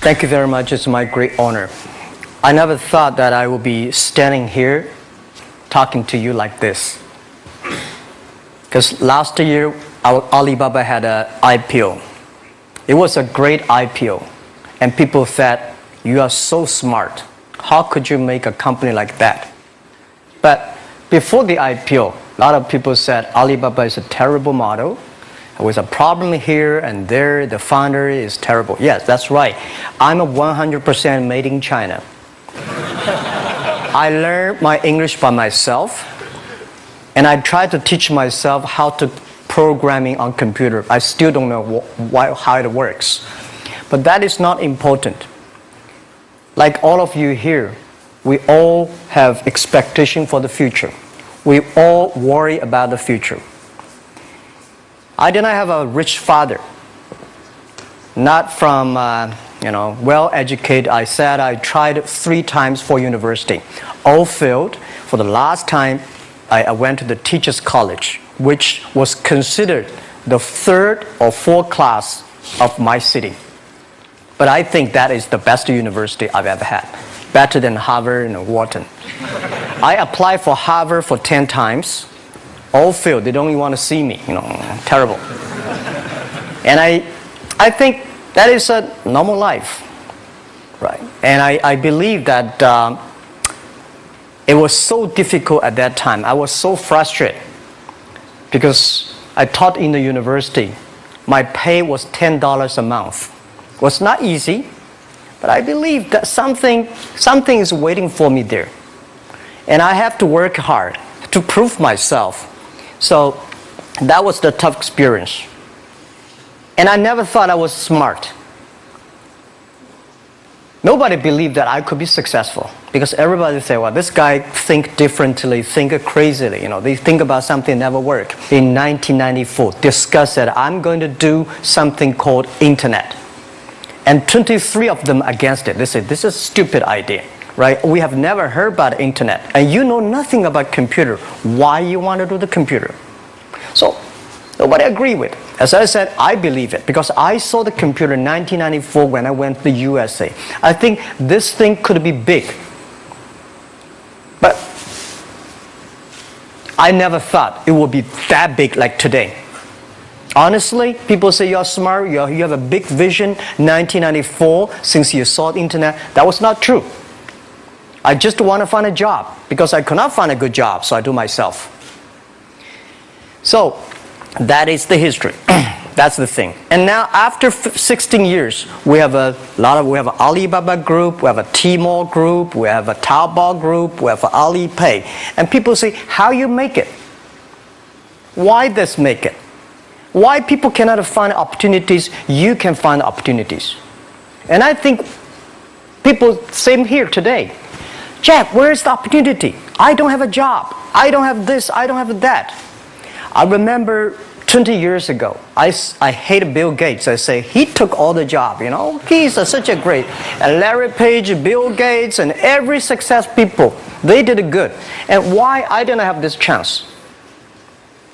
Thank you very much. It's my great honor. I never thought that I would be standing here talking to you like this. Because last year, our Alibaba had an IPO. It was a great IPO. And people said, you are so smart. How could you make a company like that? But before the IPO, a lot of people said Alibaba is a terrible model. There was a problem here and there. The founder is terrible. Yes, that's right. I'm a 100% made in China. I learned my English by myself. And I tried to teach myself how to programming on computer. I still don't know how it works. But that is not important. Like all of you here, we all have expectation for the future. We all worry about the future. I did not have a rich father. Not from, well-educated. I said I tried 3 times for university. All failed. For the last time, I went to the teacher's college, which was considered the 3rd or 4th class of my city. But I think that is the best university I've ever had. Better than Harvard and Wharton. I applied for Harvard for 10 times. All failed. They don't even want to see me. Terrible. And I think that is a normal life. Right? And I believe that it was so difficult at that time. I was so frustrated. Because I taught in the university. My pay was $10 a month. It was not easy. But I believe that something is waiting for me there. And I have to work hard to prove myself. So that was the tough experience. And I never thought I was smart. Nobody believed that I could be successful. Because everybody say, well, this guy think differently, think crazily. They think about something never work. In 1994, discussed that I'm going to do something called internet. And 23 of them against it. They said, this is a stupid idea, right? We have never heard about internet. And you know nothing about computer. Why you want to do the computer? So, nobody agreed with it. As I said, I believe it. Because I saw the computer in 1994 when I went to the USA. I think this thing could be big. But I never thought it would be that big like today. Honestly, people say you're smart, you have a big vision. 1994, since you saw the internet, that was not true. I just want to find a job because I could not find a good job, so I do myself. So, that is the history. That's the thing. And now, after 16 years, we have an Alibaba group, we have a Tmall group, we have a Taobao group, we have an Alipay. And people say, how you make it? Why this make it? Why people cannot find opportunities, you can find opportunities. And I think people, same here today. Jack, where is the opportunity? I don't have a job. I don't have this, I don't have that. I remember 20 years ago, I hated Bill Gates. I say, he took all the job, He's such a great. And Larry Page, Bill Gates, and every success people, they did it good. And why I didn't have this chance?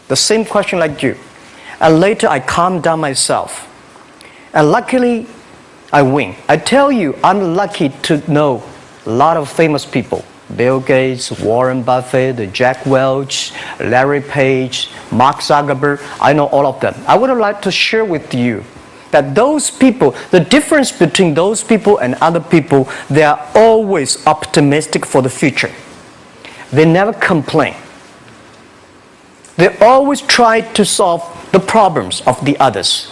The same question like you. And later I calmed down myself. And luckily, I win. I tell you, I'm lucky to know a lot of famous people. Bill Gates, Warren Buffett, Jack Welch, Larry Page, Mark Zuckerberg. I know all of them. I would like to share with you that those people, the difference between those people and other people, they are always optimistic for the future. They never complain. They always try to solve the problems of the others.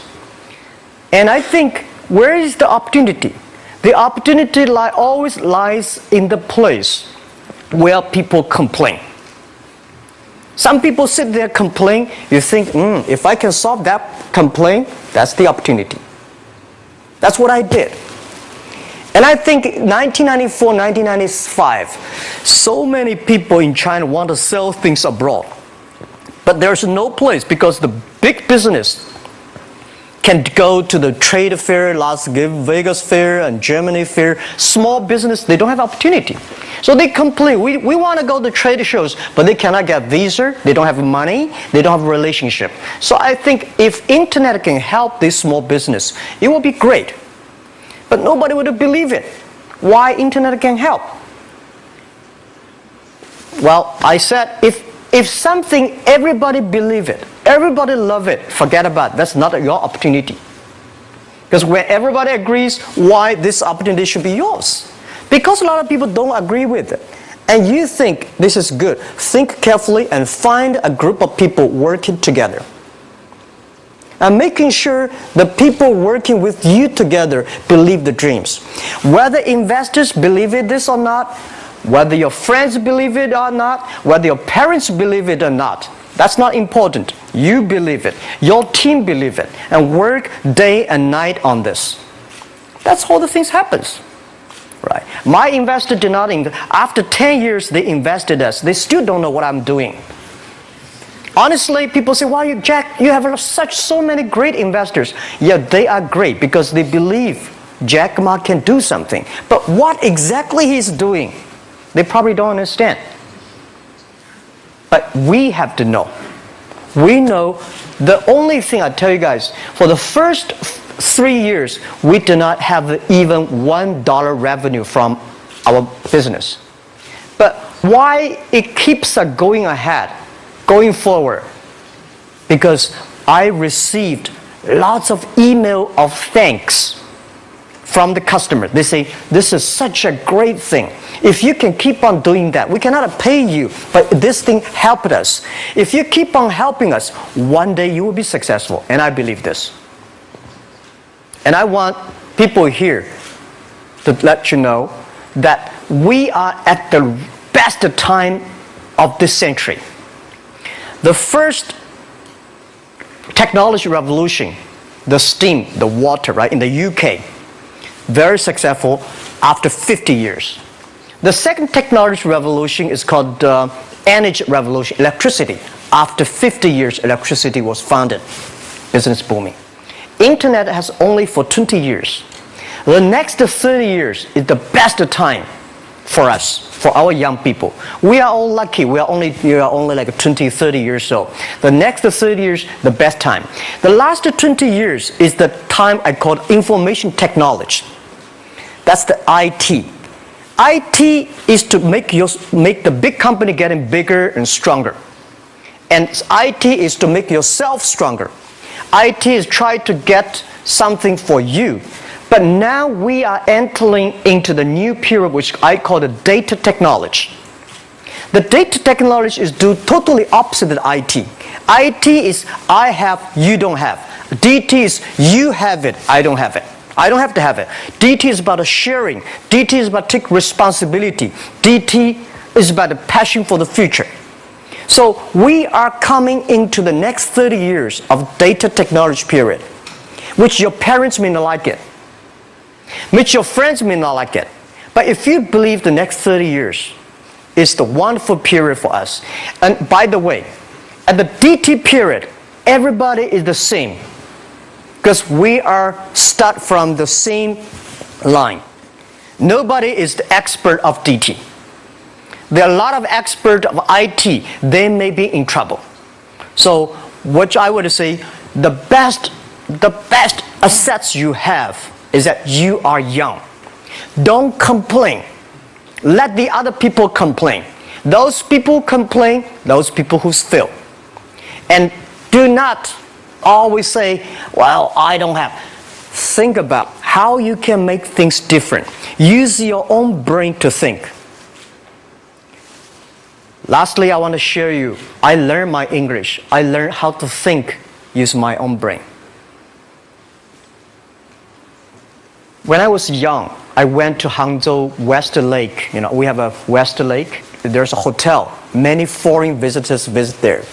And I think, where is the opportunity? The opportunity always lies in the place where people complain. Some people sit there complain. You think, if I can solve that complaint, that's the opportunity. That's what I did. And I think 1994, 1995, so many people in China want to sell things abroad. But there's no place because the big business can go to the trade fair, Las Vegas fair and Germany fair. Small business, they don't have opportunity. So they complain, we want to go to trade shows, but they cannot get visa, they don't have money, they don't have a relationship. So I think if internet can help this small business, it will be great. But nobody would believe it. Why internet can help? Well, I said, if something, everybody believe it, everybody love it, forget about it. That's not your opportunity. Because when everybody agrees, why this opportunity should be yours? Because a lot of people don't agree with it. And you think this is good. Think carefully and find a group of people working together. And making sure the people working with you together believe the dreams. Whether investors believe it this or not, whether your friends believe it or not, whether your parents believe it or not, that's not important. You believe it. Your team believe it. And work day and night on this. That's how the things happens. Right. My investor did not invest. After 10 years, they invested us. They still don't know what I'm doing. Honestly, people say, "Why you, Jack? You have so many great investors." Yeah, they are great because they believe Jackma can do something. But what exactly he's doing, they probably don't understand. But we have to know. We know the only thing I tell you guys, for the first 3 years, we do not have even $1 revenue from our business. But why it keeps us going ahead, going forward? Because I received lots of email of thanks from the customer. They say, "This is such a great thing. If you can keep on doing that, we cannot pay you, but this thing helped us. If you keep on helping us, one day you will be successful." And I believe this. And I want people here to let you know that we are at the best time of this century. The first technology revolution, the steam, the water, right, in the UK, very successful after 50 years. The second technology revolution is called energy revolution, electricity. After 50 years, electricity was founded, business booming. Internet has only for 20 years. The next 30 years is the best time for us, for our young people. We are all lucky. We are only like 20, 30 years old. The next 30 years, the best time. The last 20 years is the time I call information technology. That's the IT. IT is to make the big company getting bigger and stronger. And IT is to make yourself stronger. IT is trying to get something for you. But now we are entering into the new period which I call the data technology. The data technology is totally opposite of IT. IT is I have, you don't have. DT is you have it, I don't have it. I don't have to have it. DT is about sharing. DT is about taking responsibility. DT is about the passion for the future. So we are coming into the next 30 years of data technology period, which your parents may not like it, which your friends may not like it. But if you believe the next 30 years is the wonderful period for us. And by the way, at the DT period, everybody is the same because we are start from the same line. Nobody is the expert of DT. There are a lot of experts of IT. They may be in trouble. So what I would say, the best assets you have is that you are young. Don't complain. Let the other people complain. Those people complain, those people who fail. And do not always say, "Well, I don't have." Think about how you can make things different. Use your own brain to think. Lastly, I want to share you, I learned my English. I learned how to think, use my own brain. When I was young, I went to Hangzhou West Lake. You know, we have a West Lake. There's a hotel. Many foreign visitors visit there.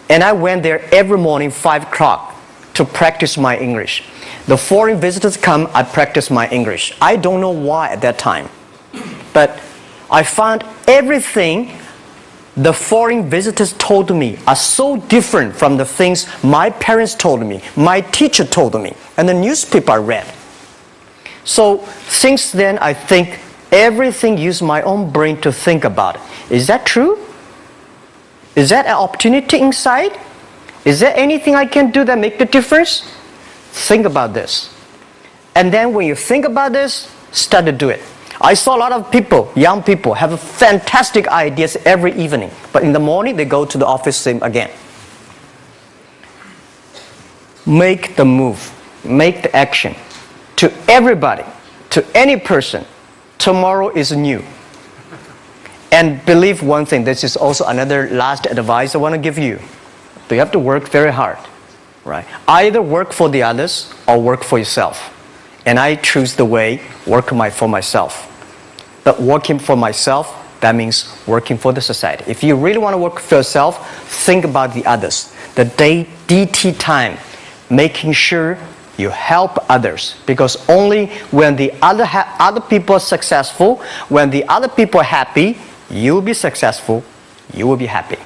And I went there every morning, 5 o'clock, to practice my English. The foreign visitors come, I practice my English. I don't know why at that time. But I found everything the foreign visitors told me are so different from the things my parents told me, my teacher told me, and the newspaper I read. So since then, I think everything use my own brain to think about it. Is that true? Is that an opportunity inside? Is there anything I can do that make the difference? Think about this. And then when you think about this, start to do it. I saw a lot of people, young people, have fantastic ideas every evening. But in the morning, they go to the office same again. Make the move. Make the action. To everybody, to any person, tomorrow is new. And believe one thing, this is also another last advice I want to give you. You have to work very hard, right? Either work for the others or work for yourself. And I choose the way, work for myself. But working for myself, that means working for the society. If you really want to work for yourself, think about the others. The DT time, making sure you help others. Because only when the other people are successful, when the other people are happy, you will be successful, you will be happy.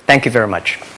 Thank you very much.